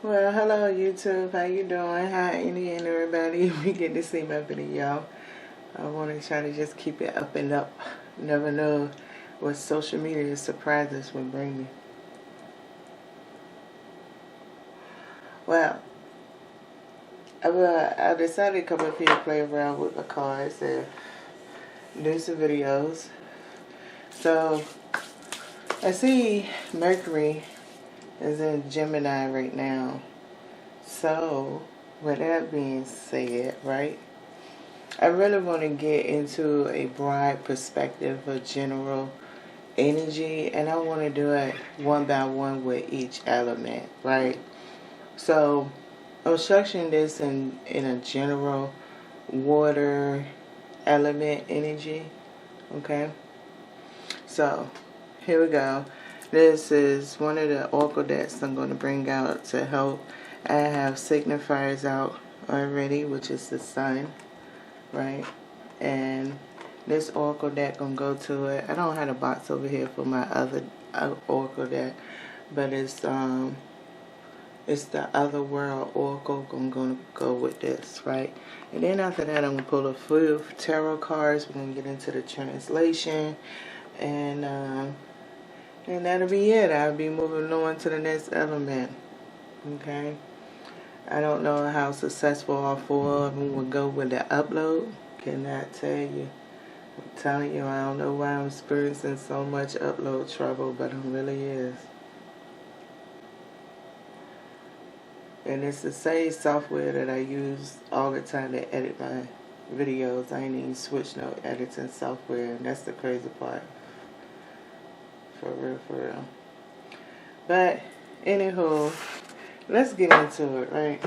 Well, hello YouTube. How you doing? Hi, any and everybody. We get to see my video. I want to try to just keep it up and up. Never know what social media surprises will bring me. Well, I decided to come up here and play around with my cards and do some videos. So, I see Mercury is in Gemini right now. So, with that being said, right? I really want to get into a broad perspective of general energy, and I want to do it one by one with each element, right? So I'm structuring this in a general water element energy, okay? So here we go. This is one of the oracle decks I'm going to bring out to help. I have signifiers out already, which is the sun, right? And this oracle deck gonna go to it. I don't have a box over here for my other oracle deck, but it's the other world oracle gonna go with this, right? And then after that, I'm gonna pull a few tarot cards. We're gonna get into the translation, and that'll be it. I'll be moving on to the next element. Okay. I don't know how successful all four of them will go with the upload. Cannot tell you. I'm telling you, I don't know why I'm experiencing so much upload trouble, but it really is. And it's the same software that I use all the time to edit my videos. I ain't even switch no editing software, and that's the crazy part. For real, for real. But, anywho, let's get into it, right?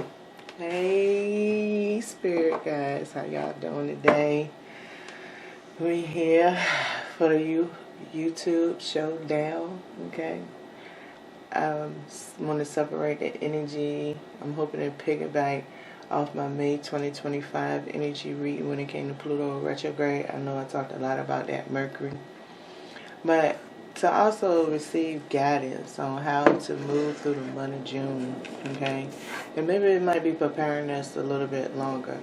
Hey, spirit guys, how y'all doing today? We're here for the YouTube showdown, okay? I want to separate the energy. I'm hoping to piggyback off my May 2025 energy reading when it came to Pluto retrograde. I know I talked a lot about that Mercury. But to also receive guidance on how to move through the month of June, okay? And maybe it might be preparing us a little bit longer.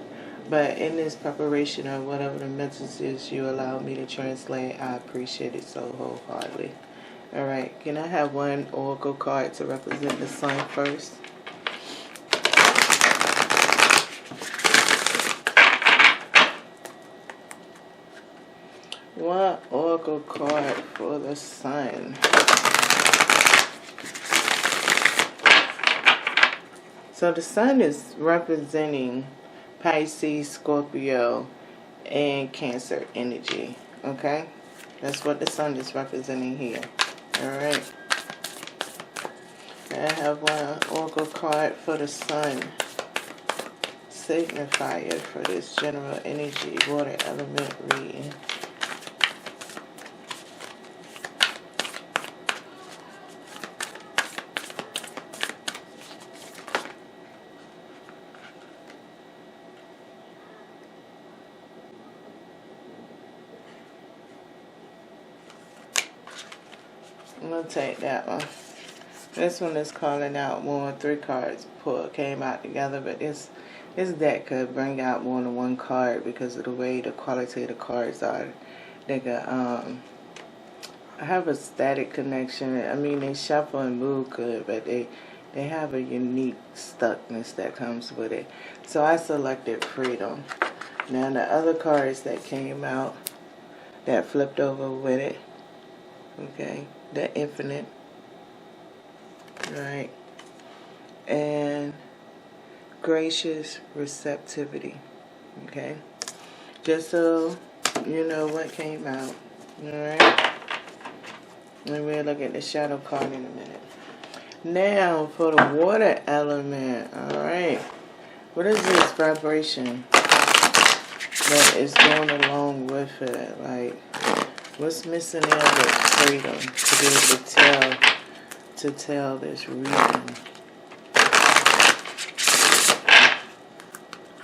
But in this preparation of whatever the messages you allow me to translate, I appreciate it so wholeheartedly. Alright, can I have one oracle card to represent the sun first? One oracle card for the sun. So the sun is representing Pisces, Scorpio, and Cancer energy. Okay? That's what the sun is representing here. Alright. I have one oracle card for the sun. Signifier for this general energy water element reading. I'm going to take that one. This one is calling out more than 3 cards came out together, but this deck could bring out more than one card because of the way the quality of the cards are. They could have a static connection. I mean, they shuffle and move good, but they have a unique stuckness that comes with it. So I selected freedom. Now the other cards that came out that flipped over with it, okay, the infinite, right, and gracious receptivity, okay, just so you know what came out. Alright, and we'll look at the shadow card in a minute. Now for the water element. Alright, what is this vibration that is going along with it? Like, what's missing there with freedom to be able to tell this reading?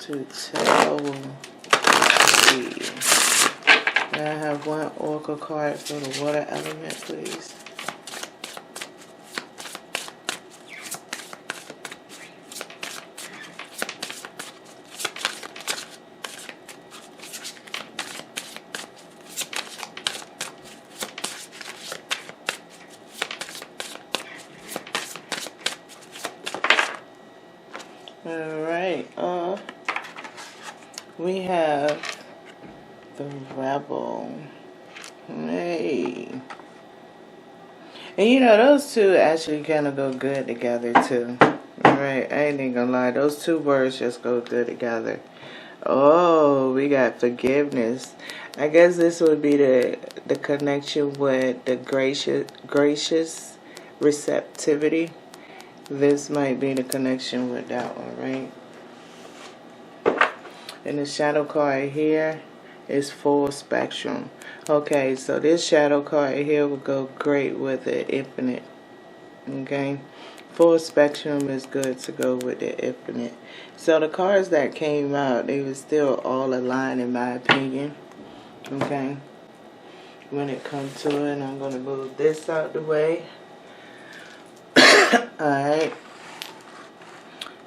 To tell reading. May I have one oracle card for the water element, please? Alright, we have the Rebel. Hey. And you know, those two actually kind of go good together too. Alright, I ain't even gonna lie. Those two words just go good together. Oh, we got forgiveness. I guess this would be the connection with the gracious receptivity. This might be the connection with that one, right? And the shadow card here is full spectrum. Okay, so this shadow card here will go great with the infinite. Okay, full spectrum is good to go with the infinite. So the cards that came out, they were still all aligned in my opinion. Okay, when it comes to it, I'm going to move this out the way. Alright,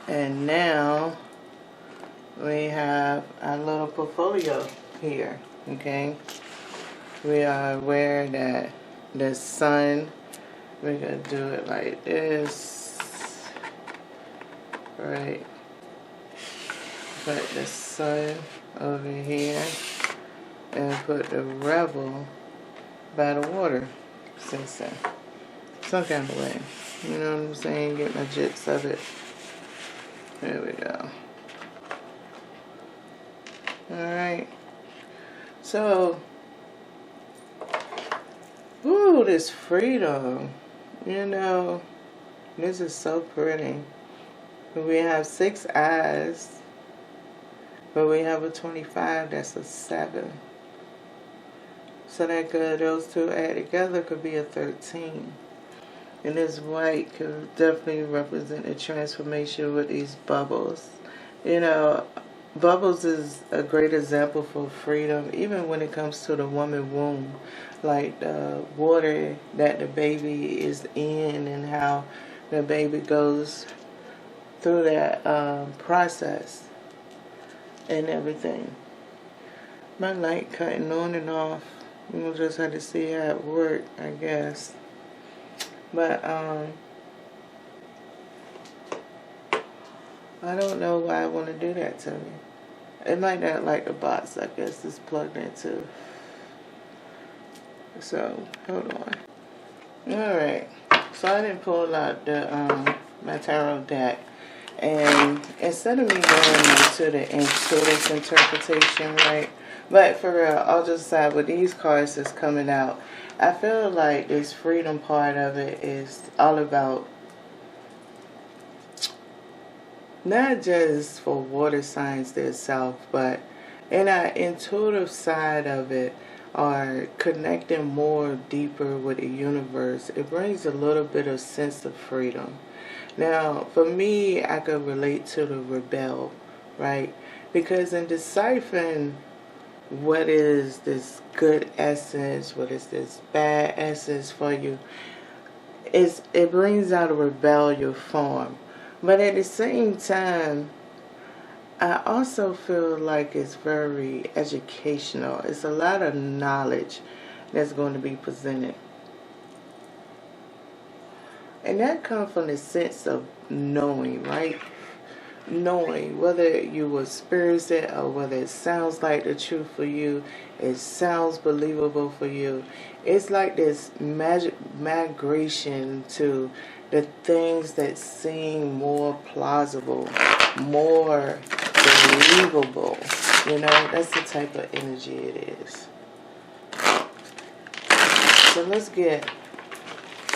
and now we have our little portfolio here. Okay, we are aware that the sun, we're going to do it like this, right? Put the sun over here and put the Rebel by the water system. Some kind of way. You know what I'm saying? Get my gist of it. There we go. Alright. So, ooh, this freedom. You know, this is so pretty. We have 6 eyes, but we have a 25, that's a 7. So that could, those two add together could be a 13. And this white could definitely represent a transformation with these bubbles. You know, bubbles is a great example for freedom, even when it comes to the woman womb. Like the water that the baby is in and how the baby goes through that process and everything. My light cutting on and off. We'll just have to see how it works, I guess. But I don't know why I want to do that to me. It might not like the box, I guess it's plugged into. So, hold on. Alright. So I didn't pull out the my tarot deck. And instead of me going into the intuitive interpretation, right? But for real, I'll just decide with these cards that's coming out, I feel like this freedom part of it is all about not just for water signs itself, but in our intuitive side of it, or connecting more deeper with the universe, it brings a little bit of sense of freedom. Now, for me, I could relate to the rebel, right? Because in deciphering what is this good essence, what is this bad essence for you, it brings out a rebellious form. But at the same time, I also feel like it's very educational. It's a lot of knowledge that's going to be presented. And that comes from the sense of knowing, right? Knowing whether you were experiencing or whether it sounds like the truth for you, it sounds believable for you. It's like this magic migration to the things that seem more plausible, more believable. You know, that's the type of energy it is. So let's get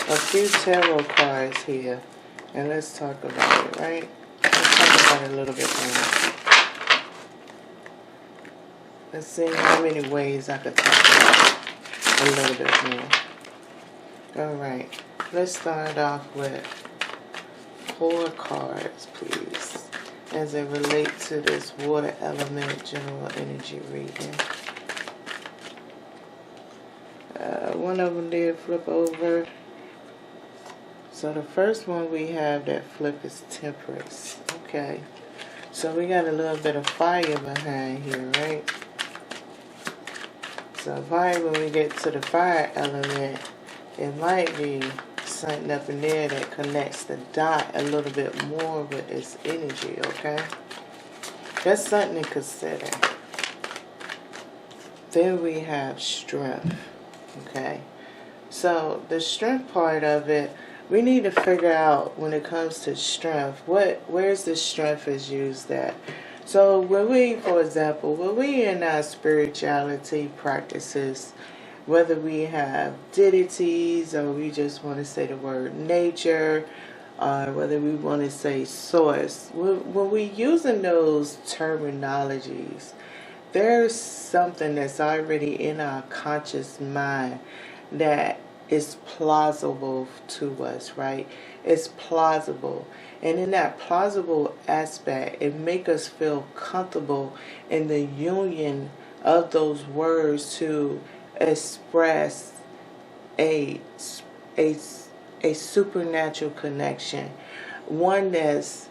a few tarot cards here and let's talk about it, right? Let's talk about it a little bit more. Let's see how many ways I could talk about it a little bit more. Alright, let's start off with 4 cards, please, as it relates to this water element general energy reading. One of them did flip over. So the first one we have that flip is Temperance. Okay. So we got a little bit of fire behind here, right? So fire, when we get to the fire element, it might be something up in there that connects the dot a little bit more with its energy, okay? That's something to consider. Then we have strength, okay? So the strength part of it, we need to figure out when it comes to strength, where's the strength is used at. So when we, for example, when we in our spirituality practices, whether we have deities or we just want to say the word nature, or whether we want to say source, when we using those terminologies, there's something that's already in our conscious mind that is plausible to us, right? It's plausible. And in that plausible aspect, it makes us feel comfortable in the union of those words to express a supernatural connection. One that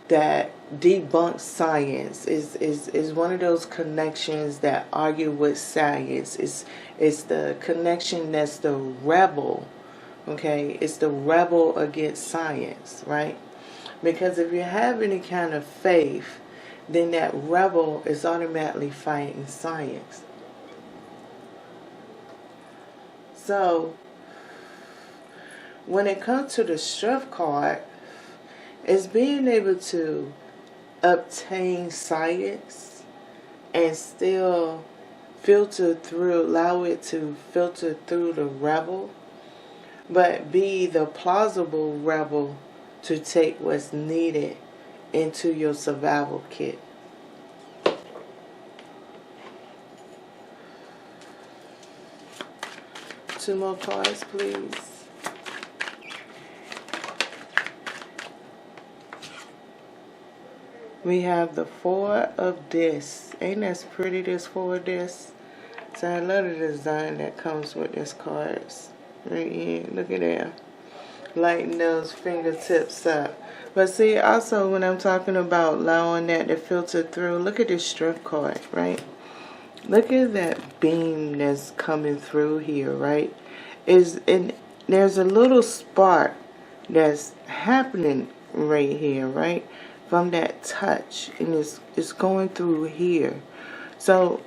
debunks science, is one of those connections that argue with science. It's the connection that's the rebel, okay? It's the rebel against science, right? Because if you have any kind of faith, then that rebel is automatically fighting science. So when it comes to the strength card, it's being able to obtain science and still allow it to filter through the rebel, but be the plausible rebel to take what's needed into your survival kit. Two more cards, please. We have the Four of Discs. Ain't that pretty, this Four of Discs? So I love the design that comes with this cards. Right here, look at that. Lighten those fingertips up. But see, also when I'm talking about allowing that to filter through, look at this strength card, right? Look at that beam that's coming through here, right? There's a little spark that's happening right here, right? From that touch, and it's going through here. So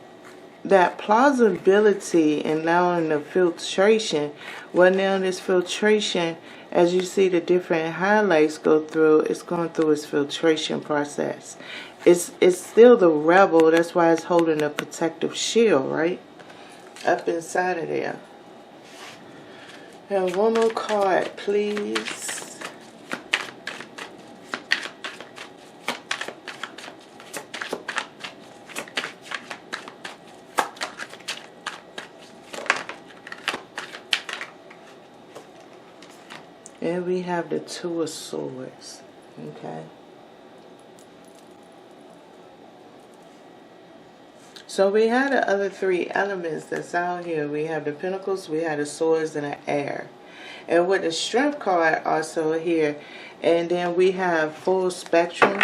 that plausibility and allowing the filtration, well, now this filtration, as you see the different highlights go through, it's going through its filtration process. It's still the rebel, that's why it's holding a protective shield, right? Up inside of there. And one more card, please. And we have the Two of Swords, okay? So we have the other three elements that's out here. We have the Pentacles, we have the Swords, and the Air. And with the Strength card also here, and then we have Full Spectrum,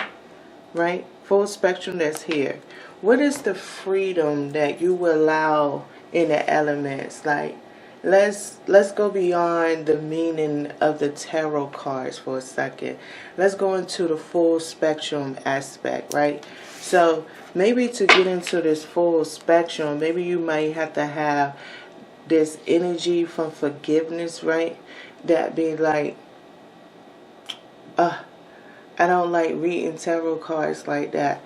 right? Full Spectrum that's here. What is the freedom that you will allow in the elements? Like, let's go beyond the meaning of the tarot cards for a second. Let's go into the full spectrum aspect, right? So maybe to get into this full spectrum, maybe you might have to have this energy from forgiveness, right? That be like, I don't like reading tarot cards like that.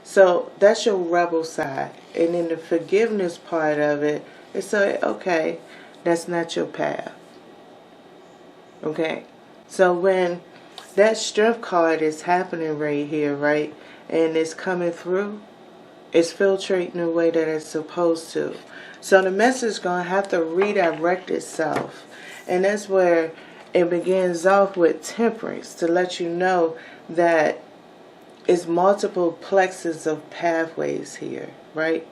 So that's your rebel side. And then the forgiveness part of it, it's like, okay, that's not your path. Okay? So when that strength card is happening right here, right? And it's coming through, it's filtrating the way that it's supposed to. So the message is going to have to redirect itself. And that's where it begins off with Temperance, to let you know that it's multiple plexus of pathways here, right?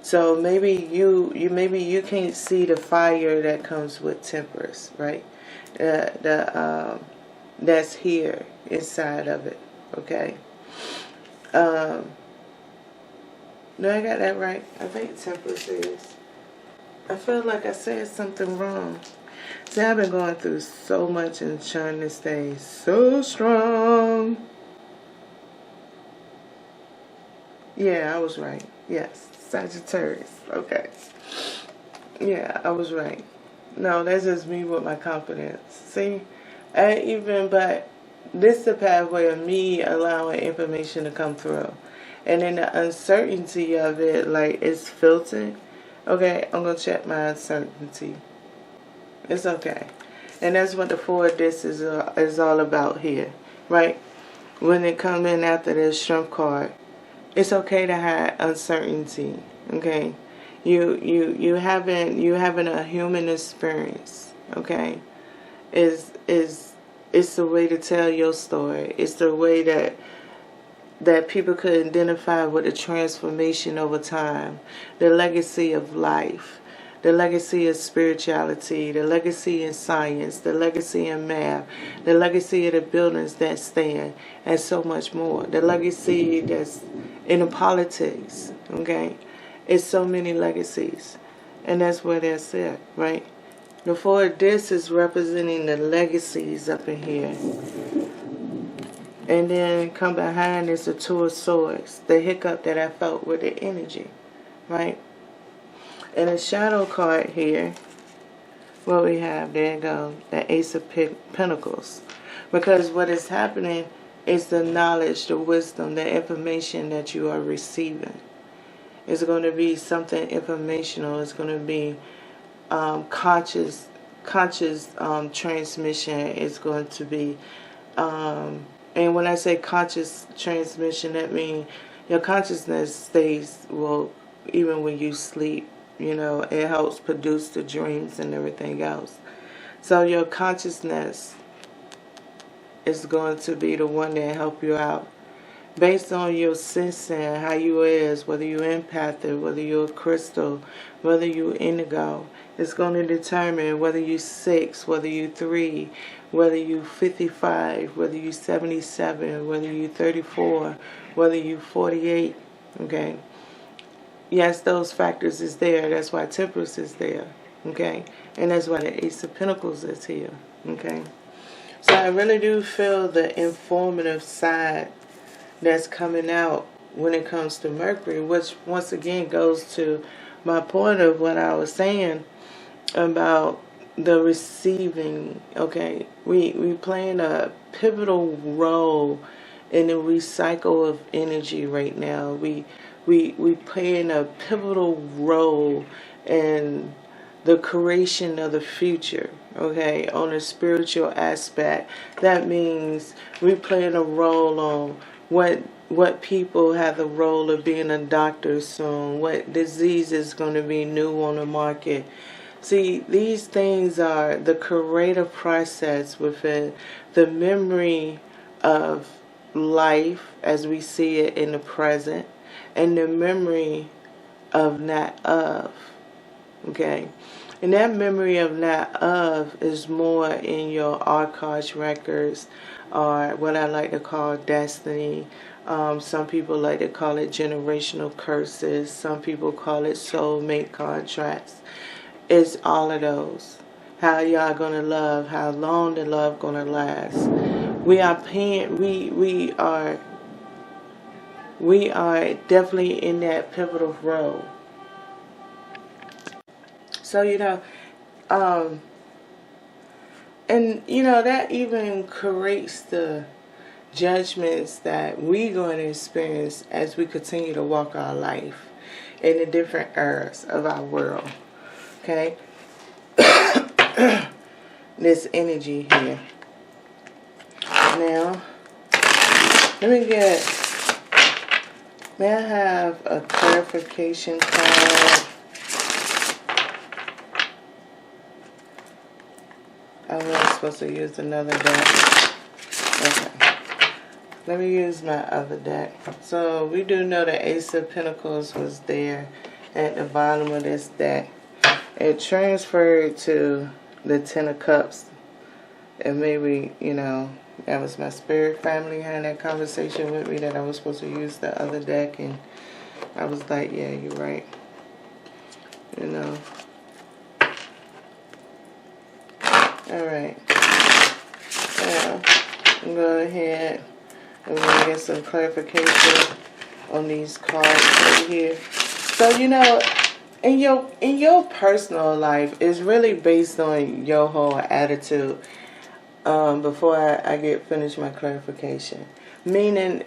So maybe you can't see the fire that comes with Temperance, right? That's here inside of it, okay? No, I got that right. I think Temperance is. I feel like I said something wrong. See, I've been going through so much and trying to stay so strong. Yeah, I was right. Yes, Sagittarius. Okay. Yeah, I was right. No, that's just me with my confidence. See? But this is the pathway of me allowing information to come through. And then the uncertainty of it, like, it's filtered. Okay, I'm going to check my uncertainty. It's okay. And that's what the 4 discs is all about here, right? When it come in after this strength card, it's okay to have uncertainty, okay? You having a human experience, okay? It's the way to tell your story. It's the way that people could identify with the transformation over time, the legacy of life, the legacy of spirituality, the legacy in science, the legacy in math, the legacy of the buildings that stand, and so much more. The legacy that's in the politics, okay? It's so many legacies, and that's where that's at, right? The 4 discs is representing the legacies up in here. And then come behind is the 2 of Swords, the hiccup that I felt with the energy, right? And the shadow card here, what we have, there you go, the Ace of Pentacles. Because what is happening is the knowledge, the wisdom, the information that you are receiving. It's going to be something informational. It's going to be conscious transmission. It's going to be, and when I say conscious transmission, that means your consciousness stays woke even when you sleep. You know, it helps produce the dreams and everything else. So your consciousness is going to be the one that help you out. Based on your sensing, how you is, whether you're empathic, whether you're a crystal, whether you're indigo, it's going to determine whether you're 6, whether you're 3, whether you're 55, whether you're 77, whether you're 34, whether you're 48, okay? Yes, those factors is there. That's why Temperance is there, okay? And that's why the Ace of Pentacles is here, okay? So I really do feel the informative side that's coming out when it comes to Mercury, which once again goes to my point of what I was saying about the receiving. Okay, we playing a pivotal role in the recycle of energy right now. We playing a pivotal role in the creation of the future, okay, on a spiritual aspect. That means we playing a role on what people have the role of being a doctor soon, what disease is going to be new on the market. See, these things are the creative process within the memory of life as we see it in the present, and the memory of not of, okay? And that memory of not of is more in your archives records, or what I like to call destiny. Some people like to call it generational curses. Some people call it soulmate contracts. It's all of those. How y'all gonna love? How long the love gonna last? We are paying. We are definitely in that pivotal role. So and that even creates the judgments that we're going to experience as we continue to walk our life in the different eras of our world. Okay? This energy here. Now, may I have a clarification card? I was supposed to use another deck. Okay. Let me use my other deck. So we do know the Ace of Pentacles was there at the bottom of this deck. It transferred to the Ten of Cups. And maybe, that was my spirit family having that conversation with me that I was supposed to use the other deck. And I was like, yeah, you're right. Alright. Now, I'm going to go ahead and we're going to get some clarification on these cards right here. So, you know, in your personal life, it's really based on your whole attitude. Before I get finished my clarification, meaning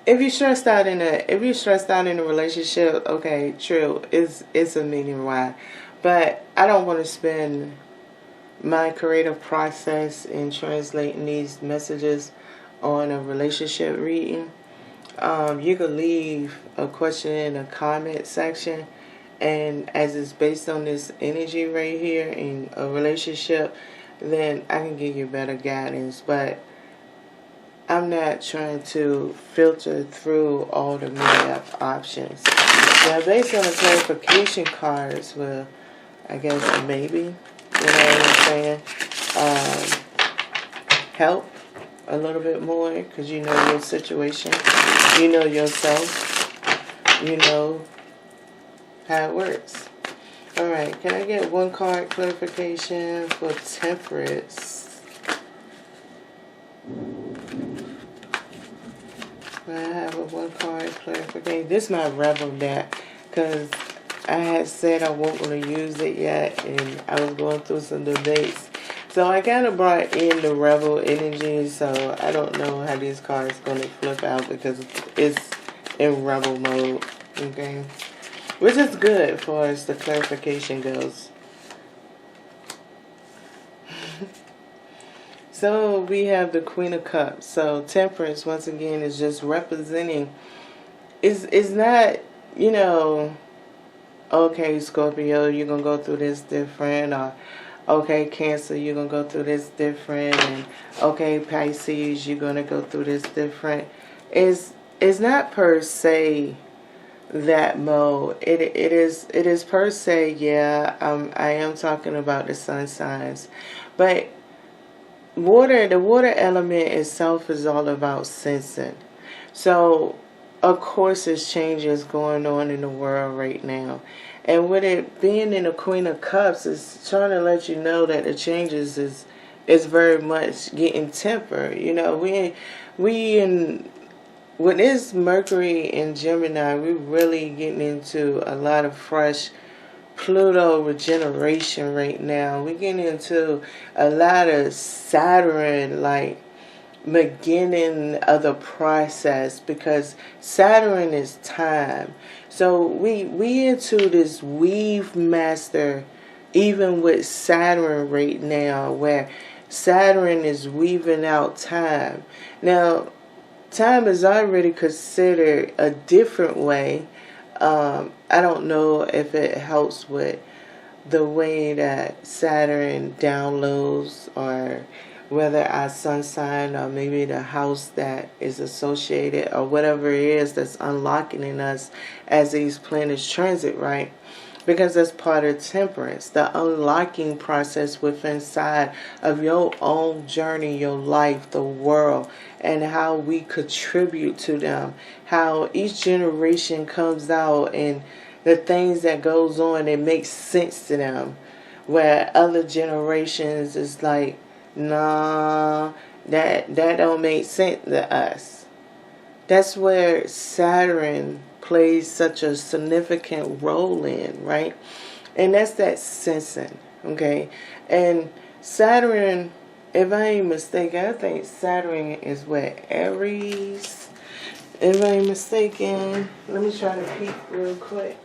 if you're stressed out in a relationship, okay, true, it's a meaning why, but I don't want to spend my creative process in translating these messages on a relationship reading. You could leave a question in the comment section, and as it's based on this energy right here in a relationship, then I can give you better guidance. But I'm not trying to filter through all the many options. Now, based on the clarification cards, well, I guess maybe, you know what I'm saying, help a little bit more because you know your situation, you know yourself, you know how it works. Alright, can I get one card clarification for Temperance? I have a one card clarification. This is my Rebel deck because I had said I wasn't going to use it yet, and I was going through some debates. So I kind of brought in the Rebel energy, so I don't know how these cards going to flip out because it's in Rebel mode, okay? Which is good for as the clarification goes. So we have the Queen of Cups. So Temperance, once again, is just representing. It's not, you know, okay, Scorpio, you're going to go through this different. Or, okay, Cancer, you're going to go through this different. And, okay, Pisces, you're going to go through this different. It's not per se that mode. It is per se, yeah, I am talking about the sun signs. But the water element itself is all about sensing. So, of course, there's changes going on in the world right now. And with it being in the Queen of Cups, it's trying to let you know that the changes is very much getting tempered. You know, with this Mercury in Gemini, we're really getting into a lot of fresh Pluto regeneration right now. We're getting into a lot of Saturn, like, beginning of the process, because Saturn is time. So we into this weave master, even with Saturn right now, where Saturn is weaving out time. Now, time is already considered a different way. I don't know if it helps with the way that Saturn downloads, or whether our sun sign, or maybe the house that is associated, or whatever it is that's unlocking in us as these planets transit, right? Because that's part of Temperance, the unlocking process within inside of your own journey, your life, the world, and how we contribute to them. How each generation comes out and the things that goes on, it makes sense to them. Where other generations is like, nah, that don't make sense to us. That's where Saturn plays such a significant role in, right? And that's that sensing, okay? And Saturn, if I ain't mistaken, I think Saturn is what, Aries? If I ain't mistaken, let me try to peek real quick.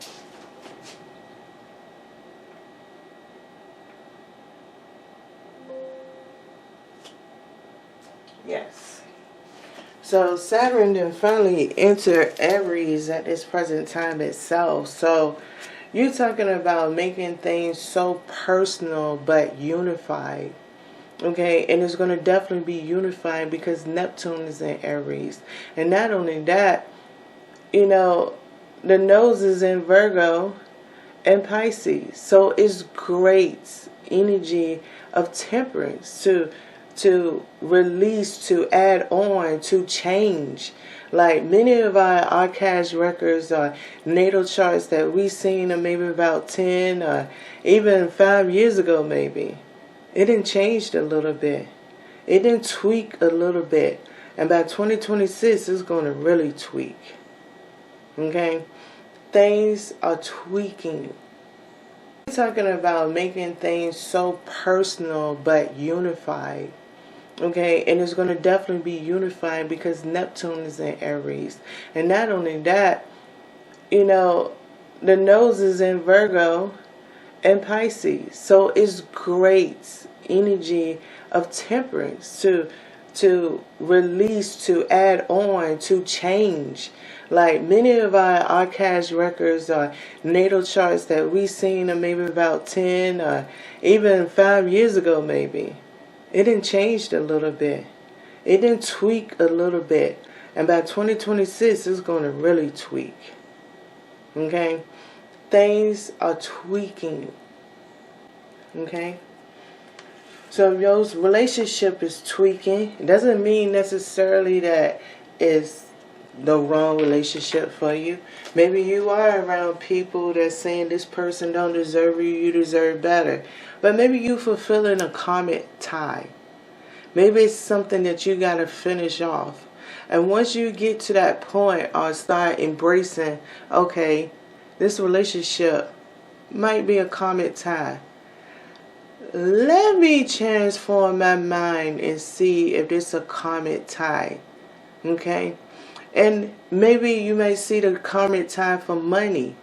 Yes. So Saturn then finally enter Aries at this present time itself. So you're talking about making things so personal but unified. Okay, and it's going to definitely be unified because Neptune is in Aries. And not only that, you know, the nose is in Virgo and Pisces. So it's great energy of Temperance to release, to add on, to change. Like many of our archive records or natal charts that we seen maybe about 10 or even 5 years ago maybe. It done changed a little bit. It done tweak a little bit. And by 2026, it's going to really tweak. Okay? Things are tweaking. We're talking about making things so personal but unified. Okay? And it's going to definitely be unified because Neptune is in Aries. And not only that, you know, the nose is in Virgo and Pisces. So it's great energy of temperance to release, to add on, to change. Like many of our archives records or natal charts that we seen maybe about 10 or even 5 years ago maybe. It done changed a little bit. It done tweak a little bit. And by 2026 it's going to really tweak. Okay? Things are tweaking. Okay? So if your relationship is tweaking, it doesn't mean necessarily that it's the wrong relationship for you. Maybe you are around people that's saying this person don't deserve you, you deserve better. But maybe you fulfilling a karmic tie. Maybe it's something that you got to finish off. And once you get to that point or start embracing, okay, this relationship might be a karmic tie. Let me transform my mind and see if this is a karmic tie. Okay? And maybe you may see the karmic tie for money.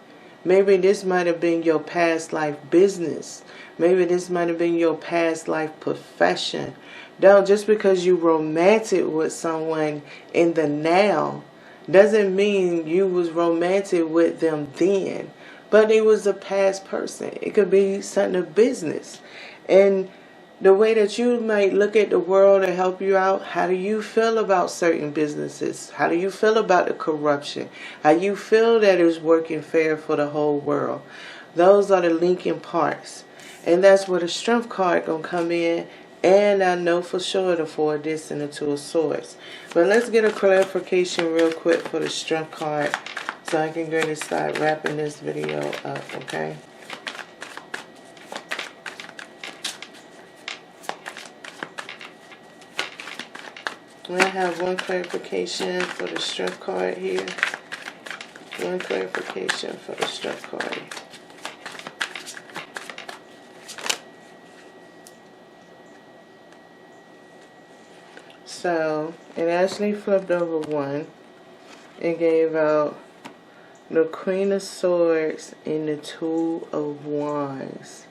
Maybe this might have been your past life business. Maybe this might have been your past life profession. Now, just because you romantic with someone in the now doesn't mean you was romantic with them then. But it was a past person. It could be something of business. And the way that you might look at the world and help you out, how do you feel about certain businesses? How do you feel about the corruption? How you feel that it's working fair for the whole world? Those are the linking parts. And that's where the strength card going to come in. And I know for sure the 4 of Discs and the 2 of Swords. But let's get a clarification real quick for the strength card so I can go ahead and start wrapping this video up, okay? I have one clarification for the strength card here. One clarification for the strength card. So, it actually flipped over one. It gave out the Queen of Swords and the 2 of Wands.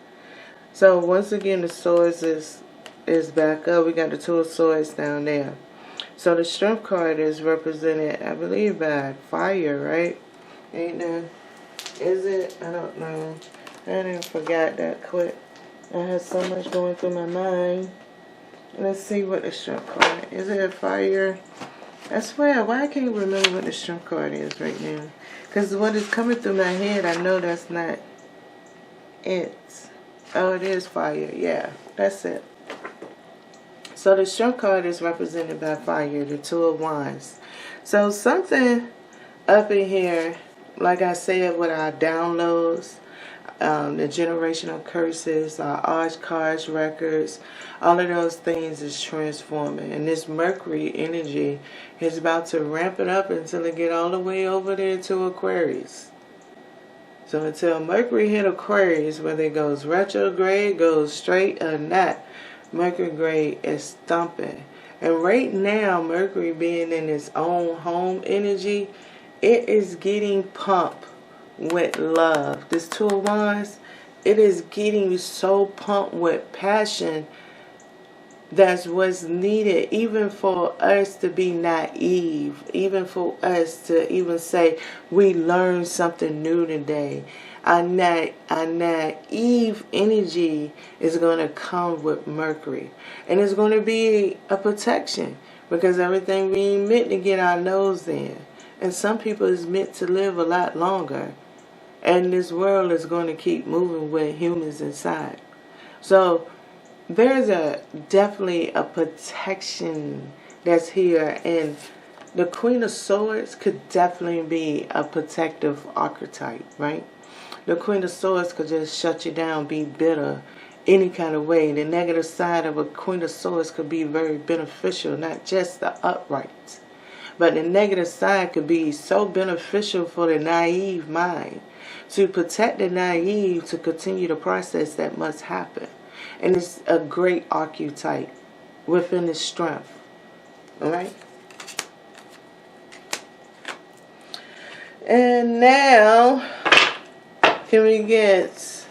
So, once again, the Swords is back up. We got the 2 of Swords down there. So the strength card is represented, I believe, by fire, right? Ain't there? Is it? I don't know. I didn't forgot that quick. I had so much going through my mind. Let's see what the strength card is. Is it fire? I swear, why I can't remember what the strength card is right now? Because what is coming through my head, I know that's not it. Oh, it is fire. Yeah, that's it. So the strength card is represented by fire, the 2 of Wands. So something up in here, like I said, with our downloads, the generational curses, our archives records, all of those things is transforming. And this Mercury energy is about to ramp it up until it get all the way over there to Aquarius. So until Mercury hit Aquarius, whether it goes retrograde, goes straight or not, Mercury is thumping. And right now, Mercury being in its own home energy, it is getting pumped with love. This 2 of Wands, it is getting so pumped with passion. That's what's needed, even for us to be naive, even for us to even say we learned something new today. Our naive energy is going to come with Mercury. And it's going to be a protection because everything we ain't meant to get our nose in. And some people is meant to live a lot longer. And this world is going to keep moving with humans inside. So there's definitely a protection that's here. And the Queen of Swords could definitely be a protective archetype, right? The Queen of Swords could just shut you down, be bitter, any kind of way. The negative side of a Queen of Swords could be very beneficial, not just the uprights. But the negative side could be so beneficial for the naive mind, to protect the naive to continue the process that must happen. And it's a great archetype within its strength. Alright? And now, can we get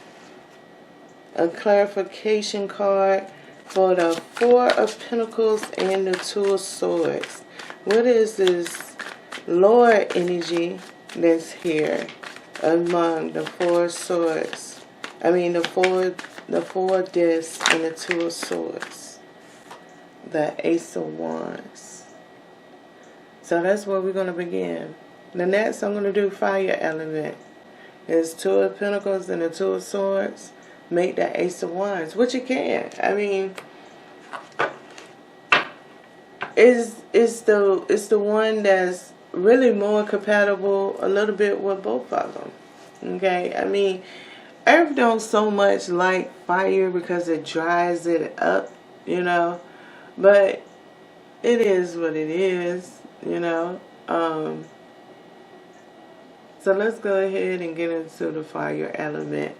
a clarification card for the Four of Pentacles and the Two of Swords? What is this lower energy that's here among the Four Swords? I mean the four discs and the Two of Swords. The Ace of Wands. So that's where we're going to begin. The next I'm going to do fire element. It's Two of Pentacles and the Two of Swords. Make that Ace of Wands, which you can. I mean, it's the one that's really more compatible a little bit with both of them. Okay, I mean, Earth don't so much like fire because it dries it up, you know, but it is what it is, you know. So let's go ahead and get into the fire element.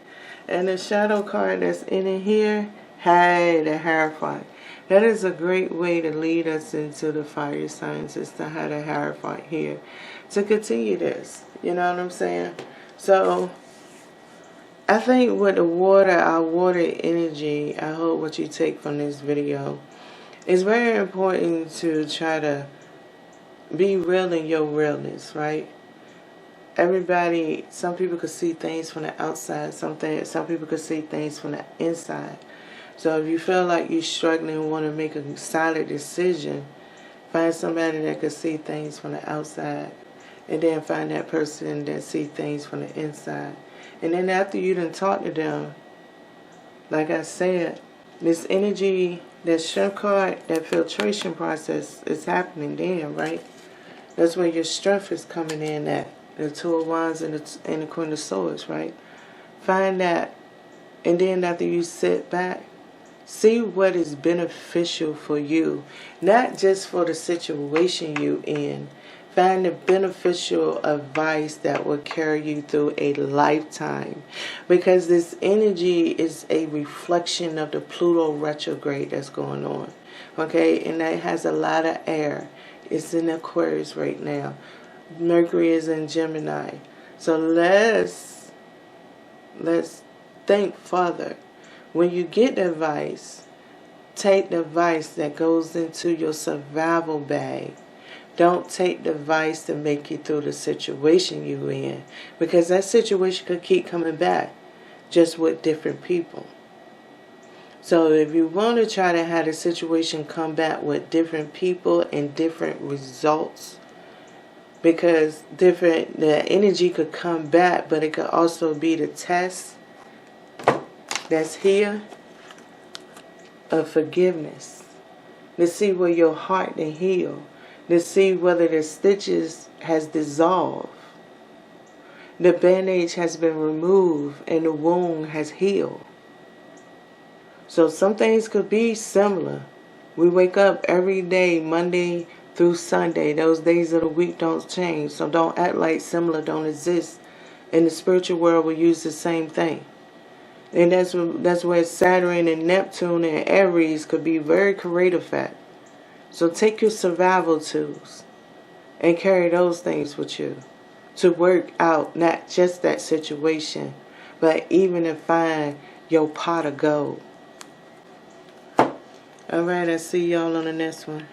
And the shadow card that's in here, hey, the Hierophant. That is a great way to lead us into the fire signs, is to have the Hierophant here to continue this. You know what I'm saying? So I think with the water, our water energy, I hope what you take from this video, it's very important to try to be real in your realness, right? Everybody, some people could see things from the outside, some people could see things from the inside. So if you feel like you're struggling and want to make a solid decision, find somebody that could see things from the outside, and then find that person that see things from the inside. And then after you done talk to them, like I said, this energy, that strength card, that filtration process is happening then, right? That's where your strength is coming in at. The Two of Wands and the Queen of Swords, right? Find that. And then after you sit back, see what is beneficial for you. Not just for the situation you in. Find the beneficial advice that will carry you through a lifetime. Because this energy is a reflection of the Pluto retrograde that's going on. Okay? And that has a lot of air. It's in Aquarius right now. Mercury is in Gemini. So let's think further. When you get the advice, take the advice that goes into your survival bag. Don't take the advice to make you through the situation you're in, because that situation could keep coming back, just with different people. So if you want to try to have the situation come back with different people and different results, because the energy could come back, but it could also be the test that's here of forgiveness. To see where your heart can heal. To see whether the stitches has dissolved. The bandage has been removed and the wound has healed. So some things could be similar. We wake up every day, Monday through Sunday. Those days of the week don't change. So don't act like similar don't exist. In the spiritual world, we use the same thing. And that's where Saturn and Neptune and Aries could be very creative at. So take your survival tools and carry those things with you to work out not just that situation, but even to find your pot of gold. Alright, I'll see y'all on the next one.